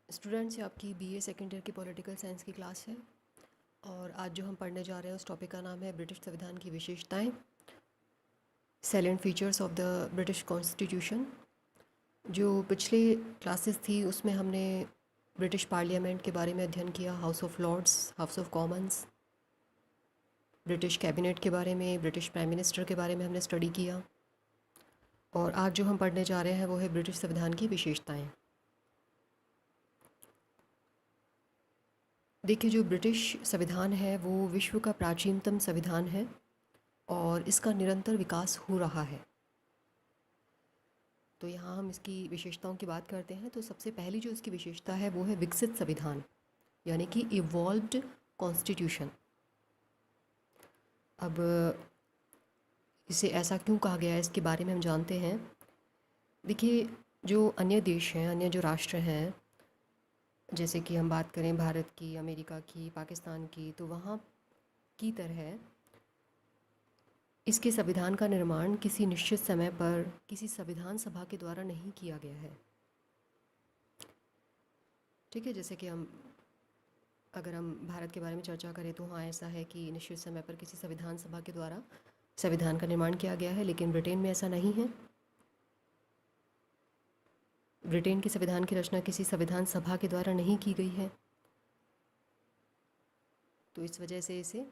Students, ये आपकी BA second year की पॉलिटिकल साइंस की क्लास है। और आज जो हम पढ़ने जा रहे हैं उस टॉपिक का नाम है ब्रिटिश संविधान की विशेषताएं, salient features of the British constitution. जो पिछले क्लासेस थी उसमें हमने ब्रिटिश पार्लियामेंट के बारे में अध्ययन किया, House of Lords, House of Commons, British cabinet के बारे में, ब्रिटिश प्राइम मिनिस्टर के बारे में हमने स्टडी किया। और आज जो हम पढ़ने जा रहे हैं वो है ब्रिटिश संविधान की विशेषताएं। देखिए, जो ब्रिटिश संविधान है वो विश्व का प्राचीनतम संविधान है और इसका निरंतर विकास हो रहा है। तो यहाँ हम इसकी विशेषताओं की बात करते हैं। तो सबसे पहली जो इसकी विशेषता है वो है विकसित संविधान, यानी कि इवॉल्व्ड कॉन्स्टिट्यूशन। अब इसे ऐसा क्यों कहा गया है इसके बारे में हम जानते हैं। देखिए, जो अन्य देश हैं, अन्य जो राष्ट्र हैं, जैसे कि हम बात करें भारत की, अमेरिका की, पाकिस्तान की, तो वहाँ की तरह इसके संविधान का निर्माण किसी निश्चित समय पर किसी संविधान सभा के द्वारा नहीं किया गया है। ठीक है, जैसे कि अगर हम भारत के बारे में चर्चा करें तो हाँ, ऐसा है कि निश्चित समय पर किसी संविधान सभा के द्वारा संविधान का निर्माण किया गया है, लेकिन ब्रिटेन में ऐसा नहीं है। ब्रिटेन के संविधान की रचना किसी संविधान सभा के द्वारा नहीं की गई है। तो इस वजह से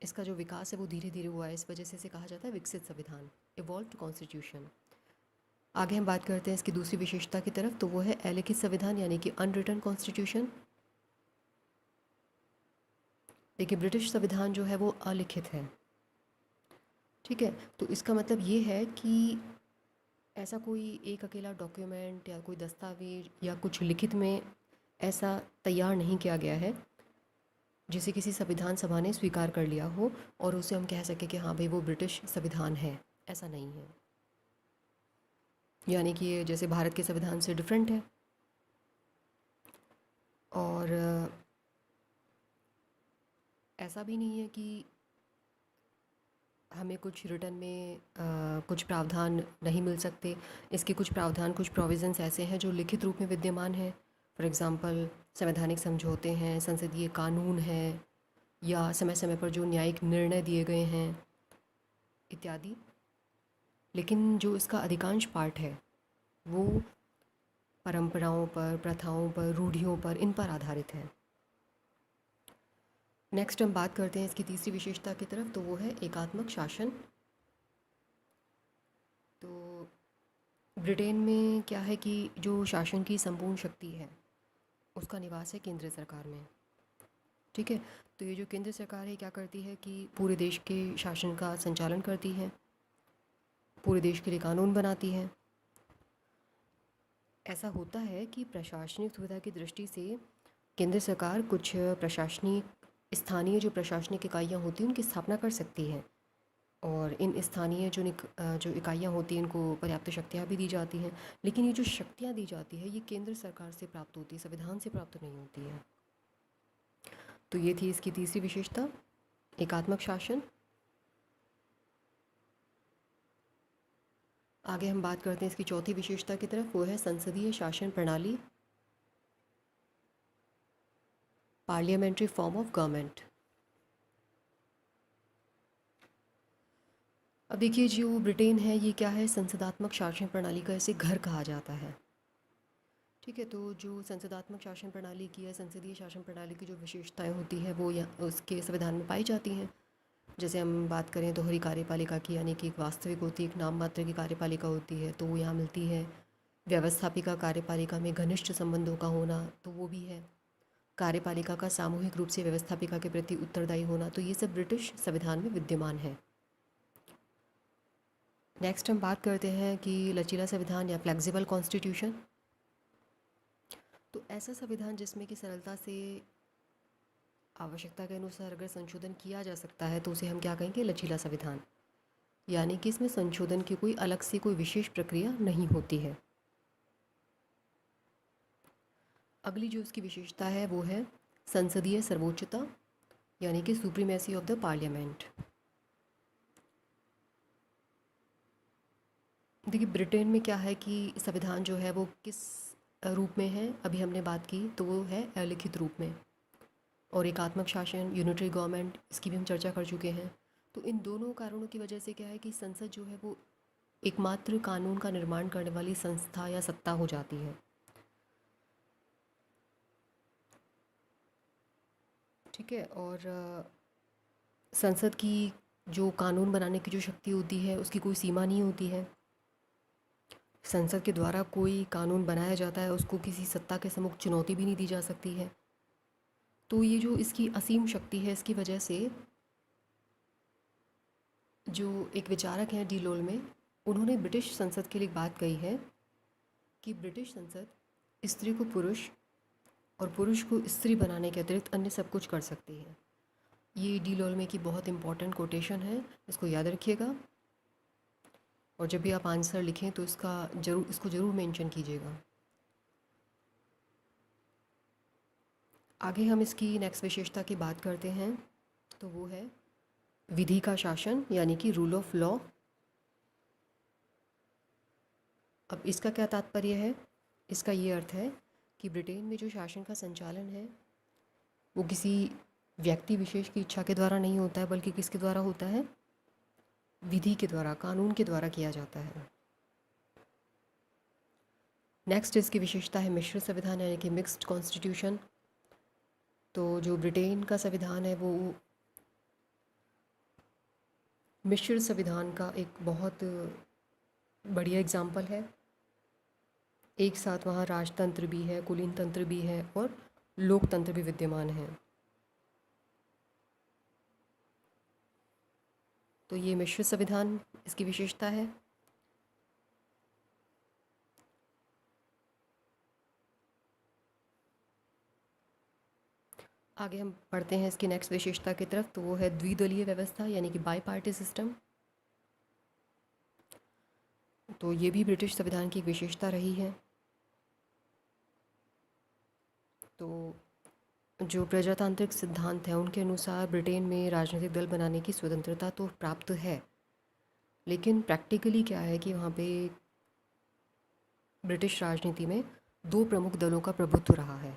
इसका जो विकास है वो धीरे धीरे हुआ है, इस वजह से इसे कहा जाता है विकसित संविधान, इवॉल्व्ड कॉन्स्टिट्यूशन। आगे हम बात करते हैं इसकी दूसरी विशेषता की तरफ, तो वो है अलिखित संविधान, यानी कि अनरिटन कॉन्स्टिट्यूशन। देखिए, ब्रिटिश संविधान जो है वो अलिखित है। ठीक है, तो इसका मतलब ये है कि ऐसा कोई एक अकेला डॉक्यूमेंट या कोई दस्तावेज या कुछ लिखित में ऐसा तैयार नहीं किया गया है जिसे किसी संविधान सभा ने स्वीकार कर लिया हो और उसे हम कह सकें कि हाँ भाई वो ब्रिटिश संविधान है। ऐसा नहीं है, यानी कि ये जैसे भारत के संविधान से डिफरेंट है। और ऐसा भी नहीं है कि हमें कुछ रिटर्न में कुछ प्रावधान नहीं मिल सकते। इसके कुछ प्रावधान, कुछ प्रोविज़न्स ऐसे हैं जो लिखित रूप में विद्यमान हैं। फॉर एग्ज़ाम्पल, संवैधानिक समझौते हैं, संसदीय कानून है, या समय समय पर जो न्यायिक निर्णय दिए गए हैं इत्यादि। लेकिन जो इसका अधिकांश पार्ट है वो परंपराओं पर, प्रथाओं पर, रूढ़ियों पर, इन पर आधारित है। नेक्स्ट हम बात करते हैं इसकी तीसरी विशेषता की तरफ, तो वो है एकात्मक शासन। तो ब्रिटेन में क्या है कि जो शासन की संपूर्ण शक्ति है उसका निवास है केंद्र सरकार में। ठीक है, तो ये जो केंद्र सरकार है क्या करती है कि पूरे देश के शासन का संचालन करती है, पूरे देश के लिए कानून बनाती है। ऐसा होता है कि प्रशासनिक सुविधा की दृष्टि से केंद्र सरकार कुछ स्थानीय जो प्रशासनिक इकाइयाँ होती हैं उनकी स्थापना कर सकती है, और इन स्थानीय जो इकाइयाँ होती हैं इनको पर्याप्त शक्तियाँ भी दी जाती हैं। लेकिन ये जो शक्तियाँ दी जाती है ये केंद्र सरकार से प्राप्त होती है, संविधान से प्राप्त नहीं होती है। तो ये थी इसकी तीसरी विशेषता, एकात्मक शासन। आगे हम बात करते हैं इसकी चौथी विशेषता की तरफ, वो है संसदीय शासन प्रणाली, पार्लियामेंट्री फॉर्म ऑफ गवर्नमेंट। अब देखिए, जो ब्रिटेन है ये क्या है, संसदात्मक शासन प्रणाली का इसे घर कहा जाता है। ठीक है, तो जो संसदात्मक शासन प्रणाली की है, संसदीय शासन प्रणाली की जो विशेषताएं होती हैं वो उसके संविधान में पाई जाती हैं। जैसे हम बात करें दोहरी कार्यपालिका की, यानी कि एक वास्तविक होती है, एक नाम मात्र की कार्यपालिका होती है, तो वो यहाँ मिलती है। व्यवस्थापिका कार्यपालिका में घनिष्ठ संबंधों का होना, तो वो भी है। कार्यपालिका का सामूहिक रूप से व्यवस्थापिका के प्रति उत्तरदायी होना, तो ये सब ब्रिटिश संविधान में विद्यमान है। नेक्स्ट हम बात करते हैं कि लचीला संविधान या फ्लेक्सिबल कॉन्स्टिट्यूशन। तो ऐसा संविधान जिसमें कि सरलता से आवश्यकता के अनुसार अगर संशोधन किया जा सकता है तो उसे हम क्या कहेंगे, लचीला संविधान। यानी कि इसमें संशोधन की कोई अलग से कोई विशेष प्रक्रिया नहीं होती है। अगली जो इसकी विशेषता है वो है संसदीय सर्वोच्चता, यानी कि सुप्रीमेसी ऑफ द पार्लियामेंट। देखिए, ब्रिटेन में क्या है कि संविधान जो है वो किस रूप में है, अभी हमने बात की, तो वो है अलिखित रूप में। और एकात्मक शासन, यूनिटरी गवर्नमेंट, इसकी भी हम चर्चा कर चुके हैं। तो इन दोनों कारणों की वजह से क्या है कि संसद जो है वो एकमात्र कानून का निर्माण करने वाली संस्था या सत्ता हो जाती है। ठीक है। और संसद की जो कानून बनाने की जो शक्ति होती है उसकी कोई सीमा नहीं होती है। संसद के द्वारा कोई कानून बनाया जाता है, उसको किसी सत्ता के सम्मुख चुनौती भी नहीं दी जा सकती है। तो ये जो इसकी असीम शक्ति है, इसकी वजह से जो एक विचारक हैं डी लोल में, उन्होंने ब्रिटिश संसद के लिए एक बात कही है कि ब्रिटिश संसद स्त्री को पुरुष और पुरुष को स्त्री बनाने के अतिरिक्त अन्य सब कुछ कर सकती है। ये डी लोल में की बहुत इंपॉर्टेंट कोटेशन है, इसको याद रखिएगा। और जब भी आप आंसर लिखें तो इसको ज़रूर मेंशन कीजिएगा। आगे हम इसकी नेक्स्ट विशेषता की बात करते हैं, तो वो है विधि का शासन, यानी कि रूल ऑफ लॉ। अब इसका क्या तात्पर्य है? इसका ये अर्थ है कि ब्रिटेन में जो शासन का संचालन है वो किसी व्यक्ति विशेष की इच्छा के द्वारा नहीं होता है, बल्कि किसके द्वारा होता है? विधि के द्वारा, कानून के द्वारा किया जाता है। नेक्स्ट इसकी विशेषता है मिश्र संविधान, यानी कि मिक्स्ड कॉन्स्टिट्यूशन। तो जो ब्रिटेन का संविधान है वो मिश्र संविधान का एक बहुत बढ़िया एग्जाम्पल है। एक साथ वहाँ राजतंत्र भी है, कुलीन तंत्र भी है और लोकतंत्र भी विद्यमान है। तो ये मिश्र संविधान इसकी विशेषता है। आगे हम पढ़ते हैं इसकी नेक्स्ट विशेषता की तरफ, तो वो है द्विदलीय व्यवस्था, यानी कि बाई पार्टी सिस्टम। तो ये भी ब्रिटिश संविधान की एक विशेषता रही है। तो जो प्रजातांत्रिक सिद्धांत है उनके अनुसार ब्रिटेन में राजनीतिक दल बनाने की स्वतंत्रता तो प्राप्त है, लेकिन प्रैक्टिकली क्या है कि वहाँ पे ब्रिटिश राजनीति में दो प्रमुख दलों का प्रभुत्व रहा है।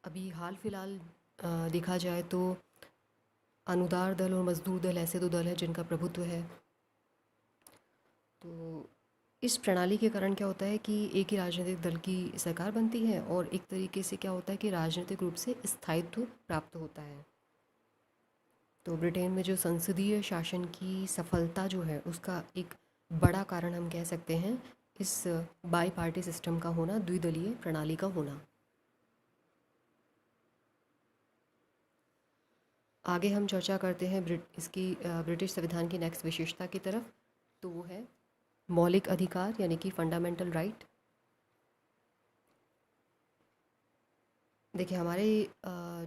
अभी हाल फिलहाल देखा जाए तो अनुदार दल और मजदूर दल ऐसे दो दल हैं जिनका प्रभुत्व है। तो इस प्रणाली के कारण क्या होता है कि एक ही राजनीतिक दल की सरकार बनती है और एक तरीके से क्या होता है कि राजनीतिक रूप से स्थायित्व प्राप्त होता है। तो ब्रिटेन में जो संसदीय शासन की सफलता जो है उसका एक बड़ा कारण हम कह सकते हैं इस बाई पार्टी सिस्टम का होना, द्विदलीय प्रणाली का होना। आगे हम चर्चा करते हैं इसकी ब्रिटिश संविधान की नेक्स्ट विशेषता की तरफ, तो वो है मौलिक अधिकार, यानी कि फंडामेंटल राइट। देखिए हमारे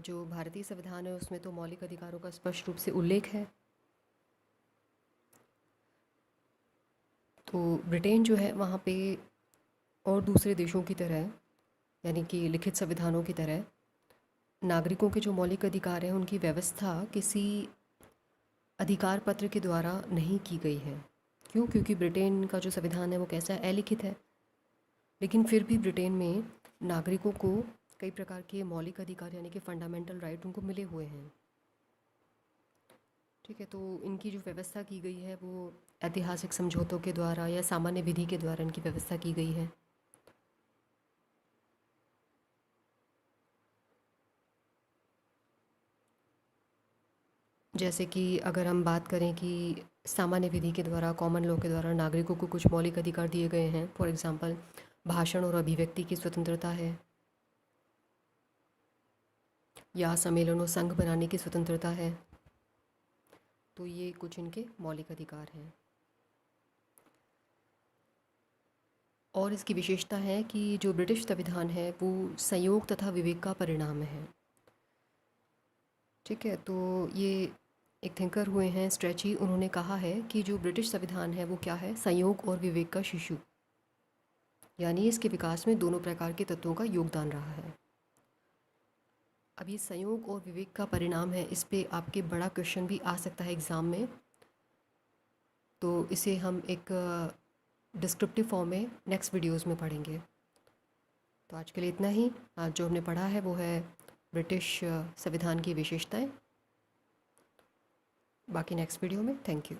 जो भारतीय संविधान है उसमें तो मौलिक अधिकारों का स्पष्ट रूप से उल्लेख है। तो ब्रिटेन जो है वहाँ पे और दूसरे देशों की तरह, यानी कि लिखित संविधानों की तरह, नागरिकों के जो मौलिक अधिकार हैं उनकी व्यवस्था किसी अधिकार पत्र के द्वारा नहीं की गई है। क्यों? क्योंकि ब्रिटेन का जो संविधान है वो कैसा है? अलिखित है। लेकिन फिर भी ब्रिटेन में नागरिकों को कई प्रकार के मौलिक अधिकार, यानी कि फंडामेंटल राइट उनको मिले हुए हैं। ठीक है। तो इनकी जो व्यवस्था की गई है वो ऐतिहासिक समझौतों के द्वारा या सामान्य विधि के द्वारा इनकी व्यवस्था की गई है। जैसे कि अगर हम बात करें कि सामान्य विधि के द्वारा, कॉमन लॉ के द्वारा नागरिकों को कुछ मौलिक अधिकार दिए गए हैं। फॉर एग्जांपल भाषण और अभिव्यक्ति की स्वतंत्रता है, या सम्मेलन और संघ बनाने की स्वतंत्रता है। तो ये कुछ इनके मौलिक अधिकार हैं। और इसकी विशेषता है कि जो ब्रिटिश संविधान है वो संयोग तथा विवेक का परिणाम है। ठीक है। तो ये एक थिंकर हुए हैं स्ट्रेची, उन्होंने कहा है कि जो ब्रिटिश संविधान है वो क्या है? संयोग और विवेक का शिशु, यानी इसके विकास में दोनों प्रकार के तत्वों का योगदान रहा है। अब ये संयोग और विवेक का परिणाम है, इस पे आपके बड़ा क्वेश्चन भी आ सकता है एग्ज़ाम में। तो इसे हम एक डिस्क्रिप्टिव फॉर्म में नेक्स्ट वीडियोस में पढ़ेंगे। तो आज के लिए इतना ही। आज जो हमने पढ़ा है वो है ब्रिटिश संविधान की विशेषताएं। बाकी नेक्स्ट वीडियो में। Thank you.